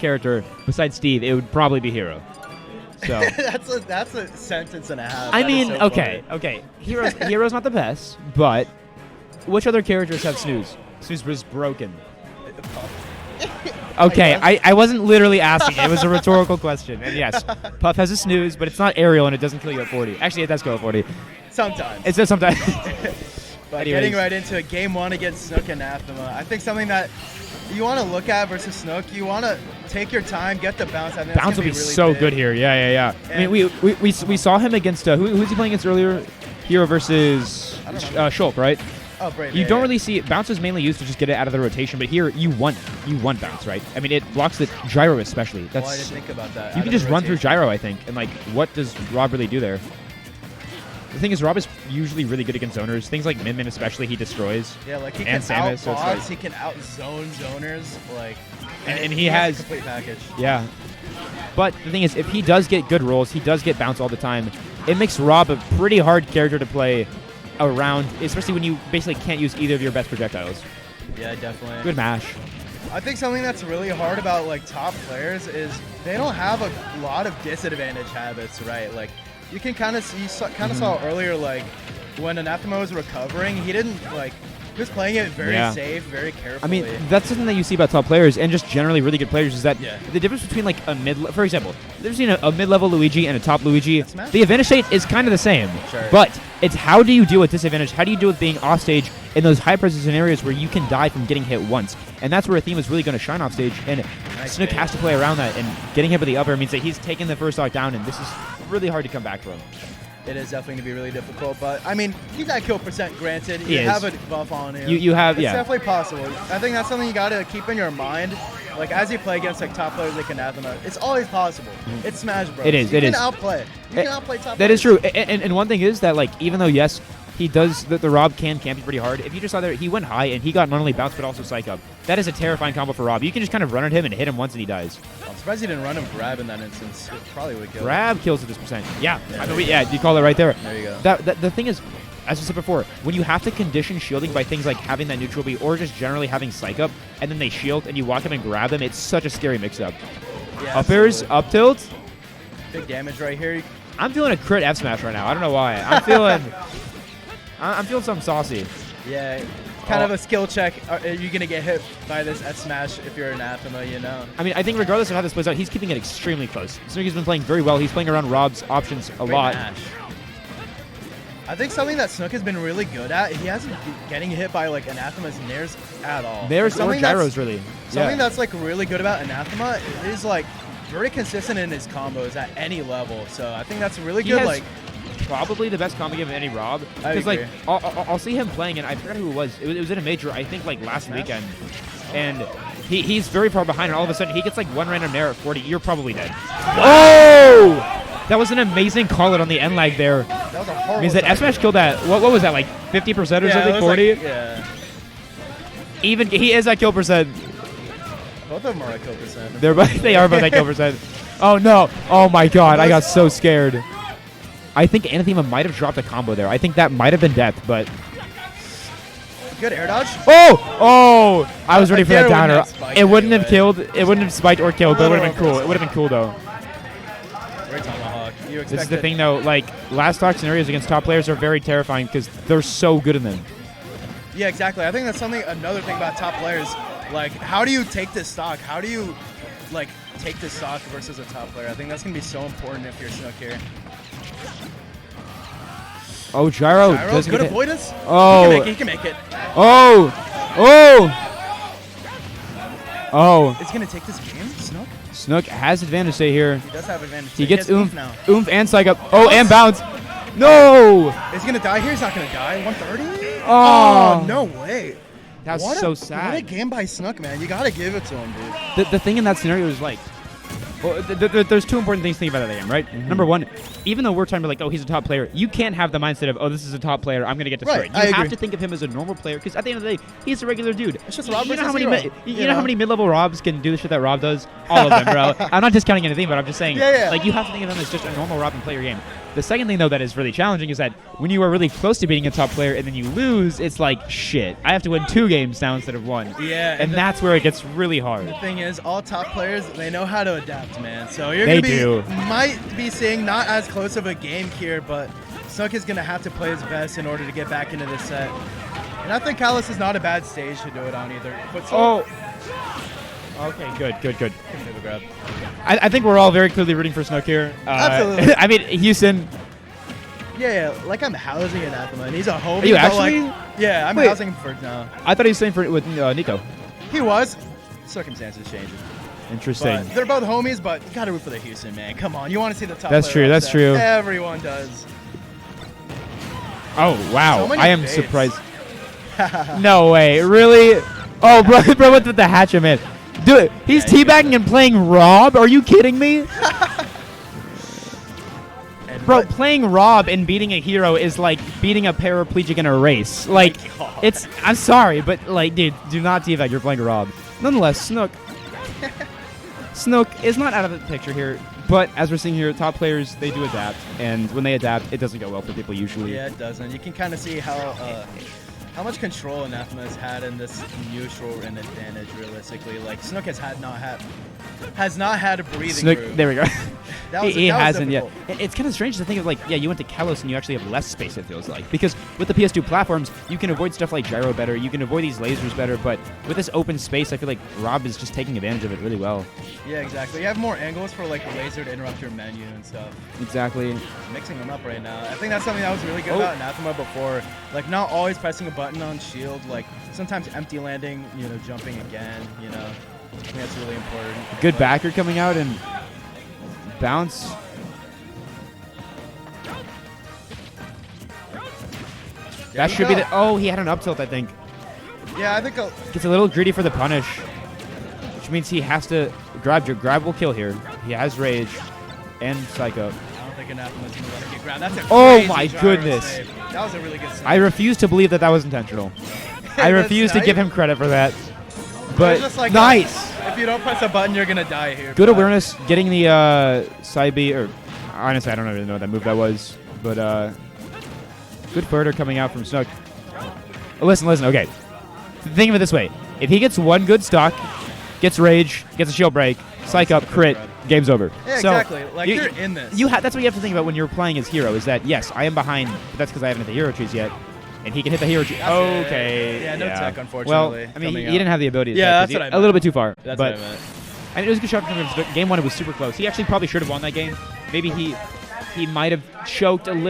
character besides Steve, it would probably be Hero. So that's a sentence and a half. I That mean, is so okay. Hero's not the best, but which other characters have Snooze? Snooze was broken. Okay, I wasn't literally asking. It was a rhetorical question. And yes, Puff has a Snooze, but it's not aerial and it doesn't kill you at 40. Actually, it does kill at 40. Sometimes. It says sometimes. But getting right into it, game 1 against Snook and Anathema. I think something that you want to look at versus Snook, you want to take your time, get the bounce. I think bounce will be really so big. good here. Yeah. I mean, we saw him against who's he playing against earlier? Hero versus Shulk, right? Oh, Brave. You don't really see it. Bounce is mainly used to just get it out of the rotation, but here you want bounce, right? I mean, it blocks the gyro especially. That's, I didn't think about that. You can just run through gyro, I think, and like, what does Rob really do there? The thing is, Rob is usually really good against zoners. Things like Min especially, he destroys. Yeah, like he and can Samus, so out-boss, like, he can out-zone zoners, like, and he has a complete package. Yeah. But the thing is, if he does get good rolls, he does get bounce all the time. It makes Rob a pretty hard character to play around, especially when you basically can't use either of your best projectiles. Yeah, definitely. Good mash. I think something that's really hard about like top players is they don't have a lot of disadvantage habits, right? Like you can kind of saw earlier, like when Anathema was recovering, he didn't like. He was playing it very safe, very carefully. I mean, that's something that you see about top players and just generally really good players is that Yeah. the difference between like a mid, for example, the difference between a mid-level Luigi and a top Luigi, the advantage state is kind of the same. Sure. But it's how do you deal with disadvantage? How do you deal with being off stage in those high-pressure scenarios where you can die from getting hit once? And that's where Anathema is really going to shine off stage. And Snook has to play around that, and getting hit with the upper means that he's taking the first stock down, and this is really hard to come back from. It is definitely going to be really difficult, but I mean, he's at kill percent granted. He You is. have a buff on him. You have, It's definitely possible. I think that's something you got to keep in your mind. Like, as you play against like top players like Anathema, it's always possible. It's Smash Bros. It is, You it can is. outplay. You can outplay top That players. is true. And one thing is that, like, even though, yes, he does, the Rob can be pretty hard. If you just saw there, he went high and he got not only bounce but also psych up. That is a terrifying combo for Rob. You can just kind of run at him and hit him once and he dies. I'm surprised he didn't run him grab in that instance. It probably would kill. Grab kills at this percent. Yeah. I mean, you call it right there. There you go. The thing is, as I said before, when you have to condition shielding by things like having that neutral B or just generally having psych up, and then they shield and you walk them and grab them, it's such a scary mix-up. Yeah, Up airs, up tilt. big damage right here. I'm feeling a crit F smash right now. I don't know why. I'm feeling something saucy. Yeah, kind of a skill check. Are you going to get hit by this F smash if you're an Anathema, you know? I mean, I think regardless of how this plays out, he's keeping it extremely close. Snook has been playing very well. He's playing around Rob's options a lot. Mash. I think something that Snook has been really good at, he hasn't been getting hit by like Anathema's nairs at all. There's or Something gyros, really. Something that's like really good about Anathema is like very consistent in his combos at any level. So I think that's really good. Like probably the best combo game of any Rob. Because like I'll see him playing, and I forgot who it was. It was in a major, I think, like last weekend, and he's very far behind, and all of a sudden he gets like one random nair at 40. You're probably dead. Oh! That was an amazing call it on the end lag there. That was a horrible. Means that S-Smash killed that. What was that, like 50% or something? 40? Like, yeah. Even he is at kill percent. Both of them are at kill percent. They are both at kill percent. Oh no! Oh my god! I got so scared. I think Anathema might have dropped a combo there. I think that might have been death, but good air dodge. Oh! I was ready for that downer. It wouldn't have killed. It wouldn't have spiked or killed, but it would have been cool. It would have been cool though. This is the thing though. Like last talk scenarios against top players are very terrifying because they're so good in them. Yeah, exactly. I think that's another thing about top players. Like, how do you take this stock? How do you, like, take this stock versus a top player? I think that's going to be so important if you're Snook here. Oh, gyro. Good avoidance. Oh. He can make it. Oh. Is he going to take this game, Snook? Snook has advantage stay here. He does have advantage. He gets oomph now. Oomph and psych up. Oh, and bounce. No. Is he going to die here? He's not going to die. 130? Oh, no way. That's so sad. What a game by Snook, man. You got to give it to him, dude. The thing in that scenario is like, Well, there's two important things to think about that game, right? Number one, even though we're talking about like, oh, he's a top player, you can't have the mindset of, oh, this is a top player, I'm gonna get destroyed. Right, You have to think of him as a normal player, because at the end of the day, he's a regular dude. It's just You Rob know versus how many Hero, you know how many mid-level Robs can do the shit that Rob does? All of them, bro. I'm not discounting anything, but I'm just saying, Yeah. like, you have to think of him as just a normal Rob and play your game. The second thing, though, that is really challenging is that when you are really close to beating a top player and then you lose, it's like, shit, I have to win 2 games now instead of 1. Yeah, And that's where it gets really hard. The thing is, all top players, they know how to adapt, man. So you're They gonna do. might be seeing not as close of a game here, but Snook is gonna have to play his best in order to get back into this set. And I think Callus is not a bad stage to do it on either. But so, Okay, good. Give a grab. I think we're all very clearly rooting for Snook here. Absolutely. I mean, Houston. Yeah, like I'm housing Anathema, and he's a homie. Are you but, actually? Like, yeah, I'm Wait. housing him for now. I thought he was staying with Nico. He was. Circumstances changing. Interesting. But they're both homies, but you gotta root for the Houston, man. Come on, you want to see the top That's player true, that's upset. true. Everyone does. Oh, wow. So many I am baits. surprised. No way. Really? Oh, bro, with the hatchet, man. Dude, he's Yeah, teabagging and playing R.O.B? Are you kidding me? And Bro, what- playing R.O.B and beating a hero is like beating a paraplegic in a race. Like, God. it's... I'm sorry, but, like, dude, do not teabag. You're playing R.O.B. Nonetheless, Snook is not out of the picture here, but as we're seeing here, top players, they do adapt, and when they adapt, it doesn't go well for people usually. Yeah, it doesn't. You can kind of see how much control Anathema has had in this neutral and advantage. Realistically, like Snook has not had a breathing Snook, room. there we go. That was- he that was hasn't yet. difficult. It's kind of strange to think of, like, yeah, you went to Kalos and you actually have less space, it feels like. Because with the PS2 platforms, you can avoid stuff like gyro better, you can avoid these lasers better, but with this open space, I feel like R.O.B is just taking advantage of it really well. Yeah, exactly. You have more angles for like the laser to interrupt your menu and stuff. Exactly. Mixing them up right now. I think that's something that was really good Oh. about Anathema before. Like not always pressing a button on shield, like sometimes empty landing, jumping again, I think that's really important. Good But- backer coming out and bounce. There That we should be go. the... Oh, he had an up tilt, I think. Yeah, I think Gets a little greedy for the punish, which means he has to grab. Your grab will kill here. He has rage and psycho. I don't think Anathema's gonna let it get grabbed. That's a Oh crazy my gyro goodness. save. That was a really good save. I refuse to believe that that was intentional. I That's refuse to nice. give him credit for that. It's But just like nice. If you don't press a button, you're gonna die here. Good but- awareness, getting the side B, or honestly, I don't really know what that move that was, but good further coming out from Snook. Listen, okay. Think of it this way. If he gets one good stock, gets rage, gets a shield break, psych up, crit, game's over. Yeah, So, exactly. Like you're in this. That's what you have to think about when you're playing as hero, is that, yes, I am behind, but that's because I haven't hit the hero trees yet. And he can hit the hero tree. That's it. Okay. Yeah, no tech, unfortunately, Well, I mean, coming he out. didn't have the ability to Yeah, tech, 'cause that's he- what I a little meant. bit too far. That's but what I meant. I mean, it was a good shot from him. Game 1, it was super close. He actually probably should have won that game. Maybe he might have choked a little.